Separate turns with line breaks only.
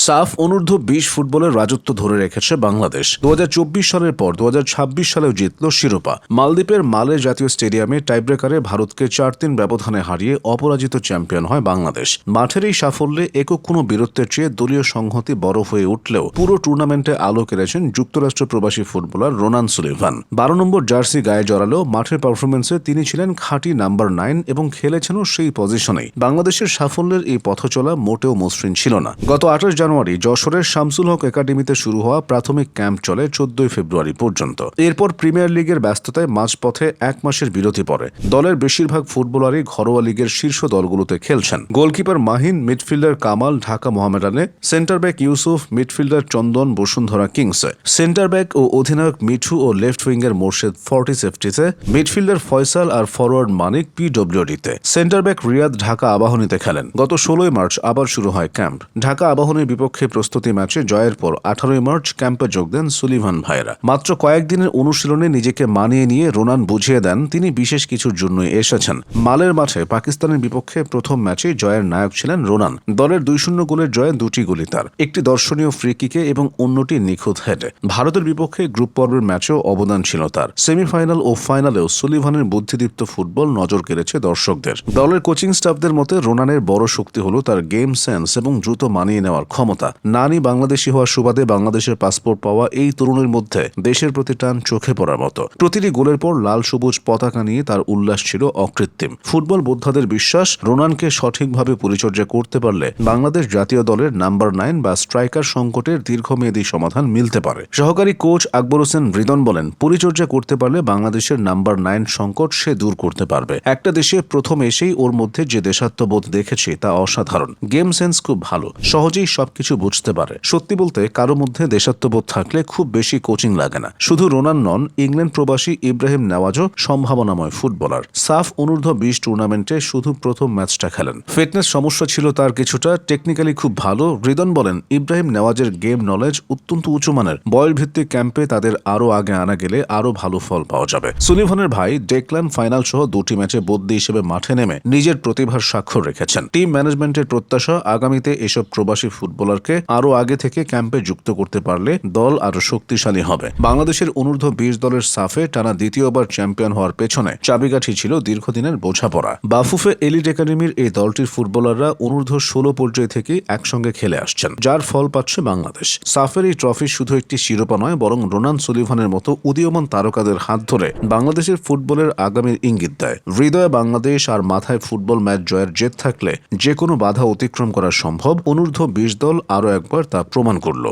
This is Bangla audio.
সাফ অনূর্ধ্ব-20 ফুটবলের রাজত্ব ধরে রেখেছে বাংলাদেশ। 2024 সালের পর 2026 সালেও জিতল শিরোপা। মালদ্বীপের মালে জাতীয় স্টেডিয়ামে টাইব্রেকারে ভারতকে 4-3 ব্যবধানে হারিয়ে অপরাজিত চ্যাম্পিয়ন হয় বাংলাদেশ। মাঠের এই সাফল্যে একক কোনো বীরত্বের চেয়ে দলীয় সংহতি বড় হয়ে উঠলেও পুরো টুর্নামেন্টে আলো কেড়েছেন যুক্তরাষ্ট্র প্রবাসী ফুটবলার রোনান সুলিভান। 12 নম্বর জার্সি গায়ে জড়ালেও মাঠের পারফরমেন্সে তিনি ছিলেন খাঁটি নাম্বার 9 এবং খেলেছেনও সেই পজিশনেই। বাংলাদেশের সাফল্যের এই পথচলা মোটেও মসৃণ ছিল না। গত 28 জানুয়ারি যশোরের শামসুল হক একাডেমিতে শুরু হওয়া প্রাথমিক ক্যাম্প চলে 14 ফেব্রুয়ারি পর্যন্ত। এরপর প্রিমিয়ার লিগের ব্যস্ততায় মাঝপথে 1 মাসের বিরতি পড়ে। দলের বেশিরভাগ ফুটবলারই ঘরোয়া লিগের শীর্ষ দলগুলোতে খেলছেন। গোলকিপার মাহিন, মিডফিল্ডার কামাল ঢাকা মোহামেডানে, centre back Yusuf, midfielder Chandan Bashundhara কিংসে, সেন্টার ব্যাক ও অধিনায়ক মিঠু ও লেফট উইঙ্গার মোর্শেদ ফর্টিস এফটিতে, মিডফিল্ডার ফয়সাল আর ফরওয়ার্ড মানিক পিডব্লিউডিতে, সেন্টার ব্যাক রিয়াদ ঢাকা আবাহনীতে খেলেন। গত 16 মার্চ আবার শুরু হয় ক্যাম্প। ঢাকা আবাহনীর বিপক্ষে প্রস্তুতি ম্যাচে জয়ের পর 18 মার্চ ক্যাম্পে যোগ দেন সুলিভান ভাইরা। মাত্র কয়েকদিনের অনুশীলনে নিজেকে মানিয়ে নিয়ে রোনান বুঝিয়ে দেন তিনি বিশেষ কিছুর জন্যই এসেছেন। মালের মাঠে পাকিস্তানের বিপক্ষে প্রথম ম্যাচে জয়ের নায়ক ছিলেন রোনান। দলের 2-0 গোলের জয়ে 2টি গোলই তার, একটি দর্শনীয় ফ্রি কিকে এবং অন্যটি নিখুঁত হেডে। ভারতের বিপক্ষে গ্রুপ পর্বের ম্যাচেও অবদান ছিল তার। সেমিফাইনাল ও ফাইনালেও সুলিভানের বুদ্ধিদীপ্ত ফুটবল নজর কেড়েছে দর্শকদের। দলের কোচিং স্টাফদের মতে রোনানের বড় শক্তি হল তার গেম সেন্স এবং দ্রুত মানিয়ে নেওয়ার ক্ষমতা। নানি বাংলাদেশি হওয়ার সুবাদে বাংলাদেশের পাসপোর্ট পাওয়া এই তরুণের মধ্যে দেশের প্রতি টান চোখে পড়ার মতো। প্রতিটি গোলের পর লাল সবুজ পতাকা নিয়ে তার উল্লাস ছিল অকৃত্রিম। ফুটবল বোদ্ধাদের বিশ্বাস, রোনানকে সঠিকভাবে পরিচর্যা করতে পারলে বাংলাদেশ জাতীয় দলের নাম্বার 9 বা স্ট্রাইকার সংকটের দীর্ঘমেয়াদী সমাধান মিলতে পারে। সহকারী কোচ আকবর হোসেন রিদন বলেন, পরিচর্যা করতে পারলে বাংলাদেশের নাম্বার 9 সংকট সে দূর করতে পারবে। একটা দেশে প্রথম এসেই ওর মধ্যে যে দেশাত্মবোধ দেখেছি তা অসাধারণ। গেম সেন্স খুব ভালো, সহজেই সবকিছু বুঝতে পারে। সত্যি বলতে কারো মধ্যে দেশাত্মবোধ থাকলে খুব বেশি কোচিং লাগে না। শুধু রোনান নন, ইংল্যান্ড প্রবাসী ইব্রাহিম নেওয়াজও সম্ভাবনাময় ফুটবলার। সাফ অনূর্ধ্ব-20 টুর্নামেন্টে শুধু প্রথম ম্যাচটা খেলেন। ফিটনেস সমস্যা ছিল তার কিছুটা, টেকনিক্যালি খুব ভালো। রিদন বলেন, ইব্রাহিম নেওয়াজের গেম নলেজ অত্যন্ত উঁচুমানের। বয়স ভিত্তিক ক্যাম্পে তাদের আরও আগে আনা গেলে আরও ভালো ফল পাওয়া যাবে। সুলিভানের ভাই ডেকলান ফাইনাল সহ 2টি ম্যাচে বদলি হিসেবে মাঠে নেমে নিজের প্রতিভার স্বাক্ষর রেখেছেন। টিম ম্যানেজমেন্টের প্রত্যাশা, আগামীতে এসব প্রবাসী ফুটবলারকে আরও আগে থেকে ক্যাম্পে যুক্ত করতে পারলে দল আরও শক্তিশালী হবে। বাংলাদেশের অনূর্ধ্ব-20 দলের সাফে টানা দ্বিতীয়বার চ্যাম্পিয়ন হওয়ার পেছনে চাবিকাঠি ছিল দীর্ঘদিনের বোঝাপড়া। বাফুফে এলিট একাডেমির এই দলটির ফুটবলাররা অনূর্ধ্ব-16 পর্যায় থেকে একসঙ্গে খেলে আসছেন, যার ফল পাচ্ছে বাংলাদেশ। সাফের এই ট্রফি শুধু একটি শিরোপা নয়, বরং রোনান সুলিভানের মতো উদীয়মান তারকাদের হাত ধরে বাংলাদেশের ফুটবলের আগামীর ইঙ্গিত দেয়। হৃদয়ে বাংলাদেশ আর মাথায় ফুটবল ম্যাচ জয়ের জেদ থাকলে যে কোনো বাধা অতিক্রম করা সম্ভব। অনূর্ধ্ব-20 দল আরও একবার তা প্রমাণ করল।